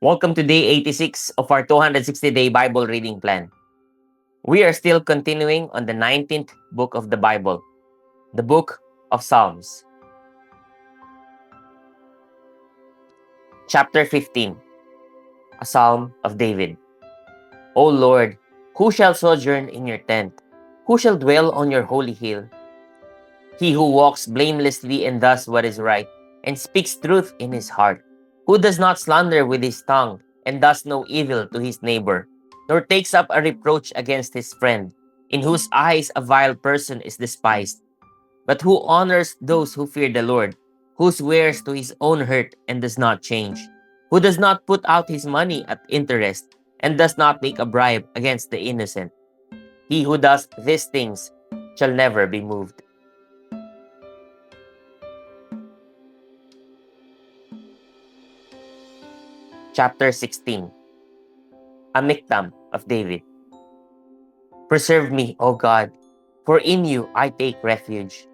Welcome to day 86 of our 260-day Bible reading plan. We are still continuing on the 19th book of the Bible, the book of Psalms. Chapter 15, a Psalm of David. O Lord, who shall sojourn in your tent? Who shall dwell on your holy hill? He who walks blamelessly and does what is right, and speaks truth in his heart, who does not slander with his tongue, and does no evil to his neighbor, nor takes up a reproach against his friend, in whose eyes a vile person is despised, but who honors those who fear the Lord, who swears to his own hurt and does not change, who does not put out his money at interest, and does not make a bribe against the innocent. He who does these things shall never be moved. Chapter 16, a Miktam of David. Preserve me, O God, for in you I take refuge.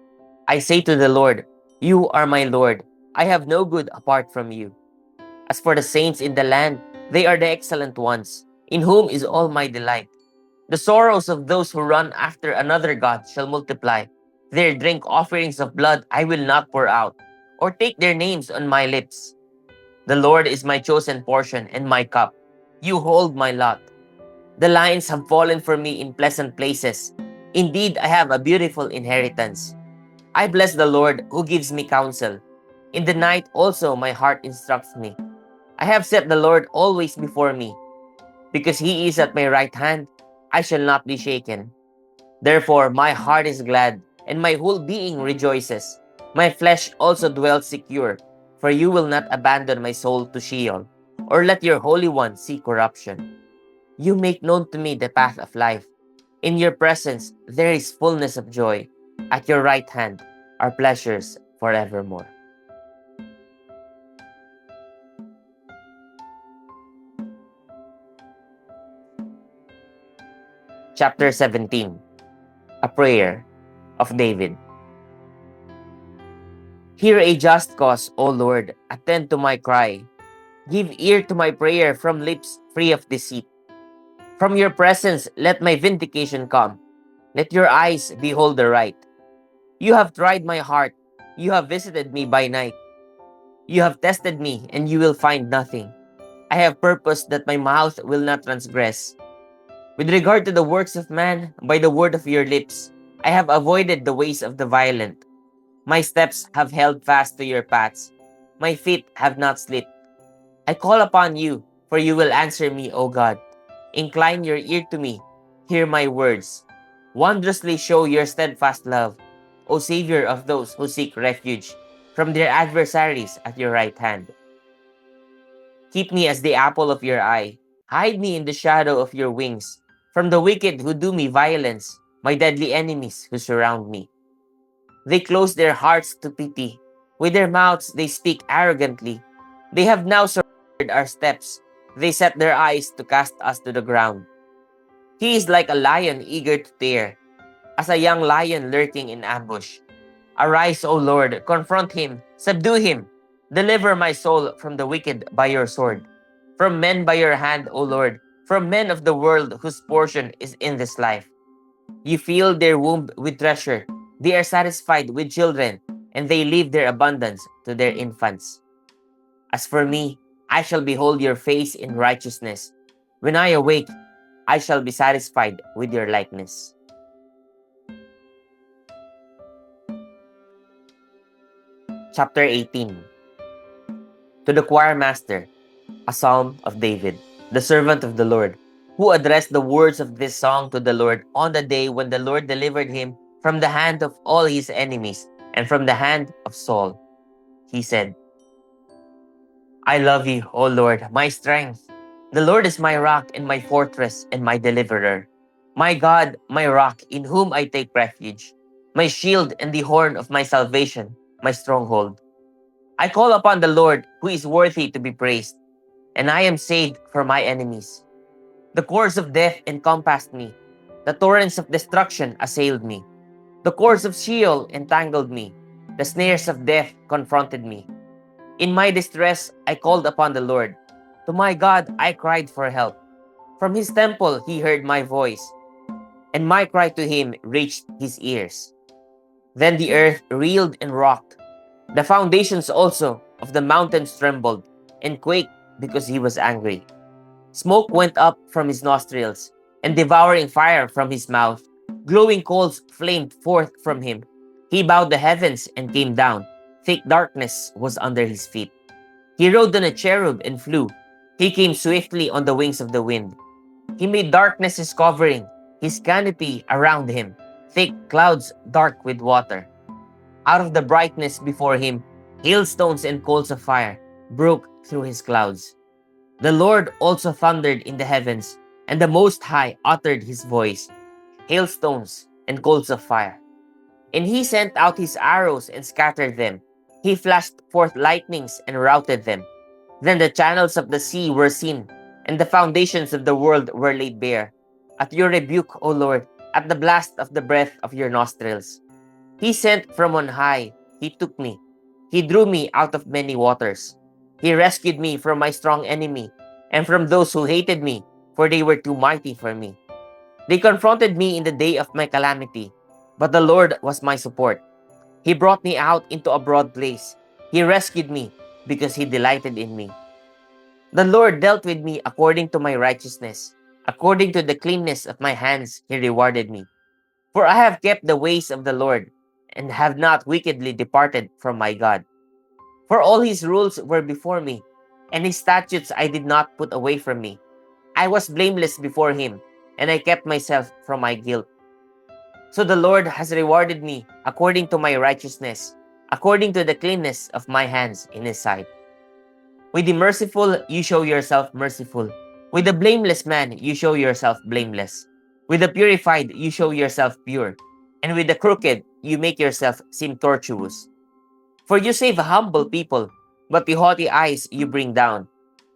I say to the Lord, you are my Lord. I have no good apart from you. As for the saints in the land, they are the excellent ones, in whom is all my delight. The sorrows of those who run after another God shall multiply. Their drink offerings of blood I will not pour out, or take their names on my lips. The Lord is my chosen portion and my cup. You hold my lot. The lions have fallen for me in pleasant places. Indeed, I have a beautiful inheritance. I bless the Lord who gives me counsel. In the night also my heart instructs me. I have set the Lord always before me. Because he is at my right hand, I shall not be shaken. Therefore my heart is glad, and my whole being rejoices. My flesh also dwells secure, for you will not abandon my soul to Sheol, or let your Holy One see corruption. You make known to me the path of life. In your presence there is fullness of joy. At your right hand are pleasures forevermore. Chapter 17, a prayer of David. Hear a just cause, O Lord, attend to my cry. Give ear to my prayer from lips free of deceit. From your presence let my vindication come. Let your eyes behold the right. You have tried my heart. You have visited me by night. You have tested me, and you will find nothing. I have purposed that my mouth will not transgress. With regard to the works of man, by the word of your lips, I have avoided the ways of the violent. My steps have held fast to your paths. My feet have not slipped. I call upon you, for you will answer me, O God. Incline your ear to me. Hear my words. Wondrously show your steadfast love, O Savior of those who seek refuge from their adversaries at your right hand. Keep me as the apple of your eye. Hide me in the shadow of your wings from the wicked who do me violence, my deadly enemies who surround me. They close their hearts to pity. With their mouths they speak arrogantly. They have now surrounded our steps. They set their eyes to cast us to the ground. He is like a lion eager to tear, as a young lion lurking in ambush. Arise, O Lord, confront him, subdue him. Deliver my soul from the wicked by your sword, from men by your hand, O Lord, from men of the world whose portion is in this life. You fill their womb with treasure. They are satisfied with children, and they leave their abundance to their infants. As for me, I shall behold your face in righteousness. When I awake, I shall be satisfied with your likeness. Chapter 18. To the choir master, a psalm of David, the servant of the Lord, who addressed the words of this song to the Lord on the day when the Lord delivered him from the hand of all his enemies and from the hand of Saul. He said, I love you, O Lord, my strength. The Lord is my rock and my fortress and my deliverer. My God, my rock, in whom I take refuge, my shield and the horn of my salvation, my stronghold. I call upon the Lord, who is worthy to be praised, and I am saved from my enemies. The cords of death encompassed me. The torrents of destruction assailed me. The cords of Sheol entangled me. The snares of death confronted me. In my distress, I called upon the Lord. To my God, I cried for help. From his temple, he heard my voice, and my cry to him reached his ears. Then the earth reeled and rocked. The foundations also of the mountains trembled and quaked because he was angry. Smoke went up from his nostrils, and devouring fire from his mouth. Glowing coals flamed forth from him. He bowed the heavens and came down. Thick darkness was under his feet. He rode on a cherub and flew. He came swiftly on the wings of the wind. He made darkness his covering, his canopy around him, thick clouds dark with water. Out of the brightness before him, hailstones and coals of fire broke through his clouds. The Lord also thundered in the heavens, and the Most High uttered his voice, hailstones and coals of fire. And he sent out his arrows and scattered them. He flashed forth lightnings and routed them. Then the channels of the sea were seen, and the foundations of the world were laid bare. At your rebuke, O Lord, at the blast of the breath of your nostrils. He sent from on high, he took me. He drew me out of many waters. He rescued me from my strong enemy, and from those who hated me, for they were too mighty for me. They confronted me in the day of my calamity, but the Lord was my support. He brought me out into a broad place. He rescued me because he delighted in me. The Lord dealt with me according to my righteousness. According to the cleanness of my hands, he rewarded me. For I have kept the ways of the Lord, and have not wickedly departed from my God. For all his rules were before me, and his statutes I did not put away from me. I was blameless before him, and I kept myself from my guilt. So the Lord has rewarded me according to my righteousness, according to the cleanness of my hands in his sight. With the merciful, you show yourself merciful. With the blameless man, you show yourself blameless. With the purified, you show yourself pure. And with the crooked, you make yourself seem tortuous. For you save a humble people, but the haughty eyes you bring down.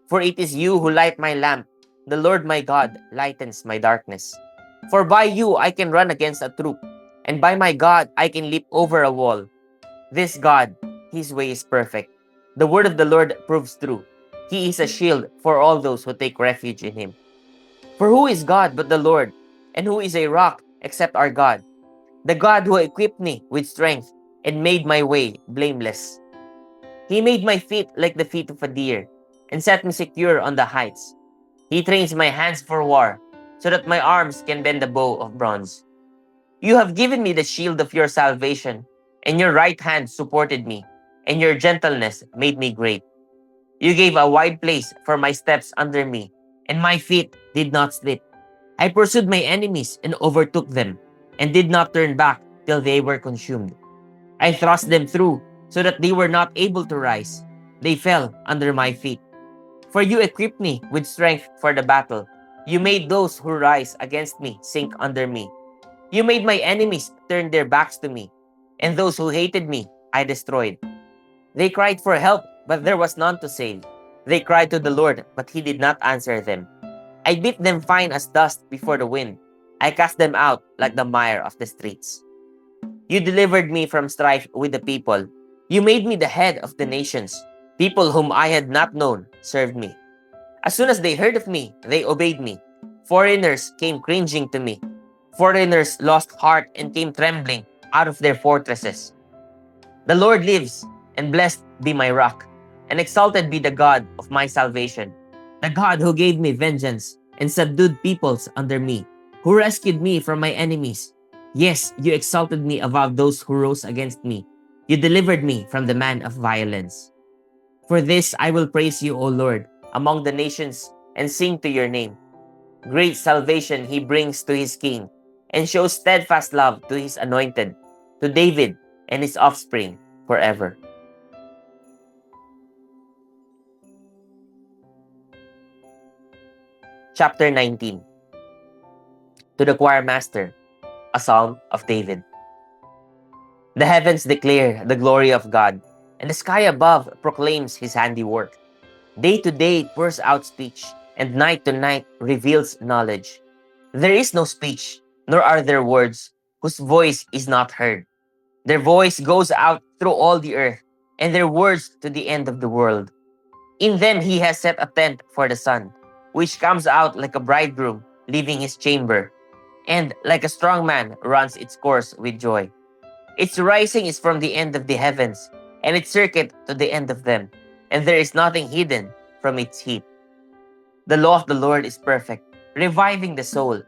For it is you who light my lamp. The Lord my God lightens my darkness. For by you I can run against a troop, and by my God I can leap over a wall. This God, his way is perfect. The word of the Lord proves true. He is a shield for all those who take refuge in him. For who is God but the Lord? And who is a rock except our God? The God who equipped me with strength and made my way blameless. He made my feet like the feet of a deer and set me secure on the heights. He trains my hands for war so that my arms can bend the bow of bronze. You have given me the shield of your salvation, and your right hand supported me, and your gentleness made me great. You gave a wide place for my steps under me, and my feet did not slip. I pursued my enemies and overtook them, and did not turn back till they were consumed. I thrust them through so that they were not able to rise. They fell under my feet. For you equipped me with strength for the battle. You made those who rise against me sink under me. You made my enemies turn their backs to me, and those who hated me I destroyed. They cried for help, but there was none to save. They cried to the Lord, but he did not answer them. I beat them fine as dust before the wind. I cast them out like the mire of the streets. You delivered me from strife with the people. You made me the head of the nations. People whom I had not known served me. As soon as they heard of me, they obeyed me. Foreigners came cringing to me. Foreigners lost heart and came trembling out of their fortresses. The Lord lives, and blessed be my rock, and exalted be the God of my salvation, the God who gave me vengeance and subdued peoples under me, who rescued me from my enemies. Yes, you exalted me above those who rose against me. You delivered me from the man of violence. For this I will praise you, O Lord, among the nations, and sing to your name. Great salvation he brings to his king, and shows steadfast love to his anointed, to David and his offspring forever. Chapter 19. To the choir master, a psalm of David. The heavens declare the glory of God, and the sky above proclaims his handiwork. Day to day it pours out speech, and night to night reveals knowledge. There is no speech, nor are there words, whose voice is not heard. Their voice goes out through all the earth, and their words to the end of the world. In them he has set a tent for the sun, which comes out like a bridegroom leaving his chamber, and like a strong man runs its course with joy. Its rising is from the end of the heavens, and its circuit to the end of them, and there is nothing hidden from its heat. The law of the Lord is perfect, reviving the soul.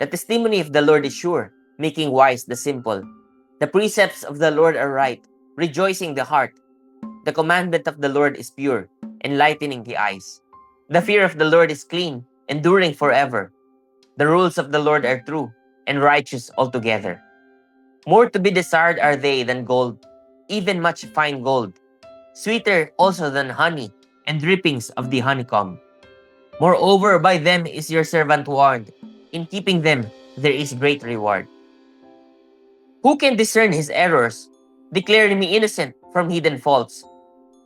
The testimony of the Lord is sure, making wise the simple. The precepts of the Lord are right, rejoicing the heart. The commandment of the Lord is pure, enlightening the eyes. The fear of the Lord is clean, enduring forever. The rules of the Lord are true and righteous altogether. More to be desired are they than gold, even much fine gold, sweeter also than honey and drippings of the honeycomb. Moreover, by them is your servant warned. In keeping them, there is great reward. Who can discern his errors? Declare me innocent from hidden faults.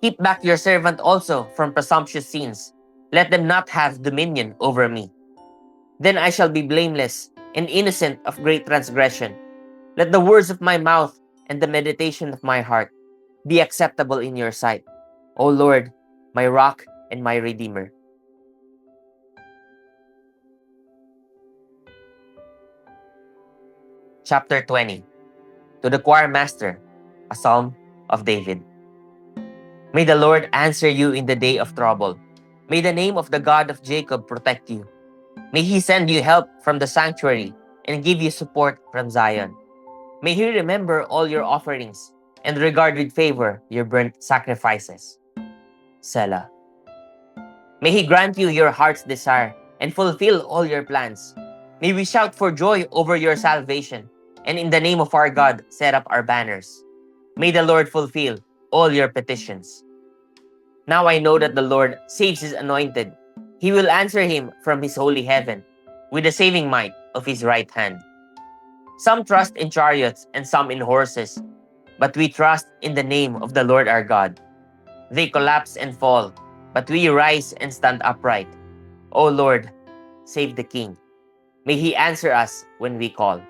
Keep back your servant also from presumptuous sins. Let them not have dominion over me. Then I shall be blameless and innocent of great transgression. Let the words of my mouth and the meditation of my heart be acceptable in your sight, O Lord, my rock and my redeemer. Chapter 20. To the choir master, a psalm of David. May the Lord answer you in the day of trouble. May the name of the God of Jacob protect you. May he send you help from the sanctuary and give you support from Zion. May he remember all your offerings and regard with favor your burnt sacrifices. Selah. May he grant you your heart's desire and fulfill all your plans. May we shout for joy over your salvation, and in the name of our God set up our banners. May the Lord fulfill all your petitions. Now I know that the Lord saves his anointed. He will answer him from his holy heaven with the saving might of his right hand. Some trust in chariots and some in horses, but we trust in the name of the Lord our God. They collapse and fall, but we rise and stand upright. O Lord, save the King. May he answer us when we call.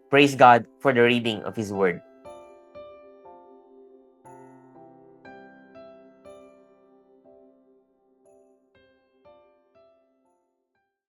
Praise God for the reading of his word.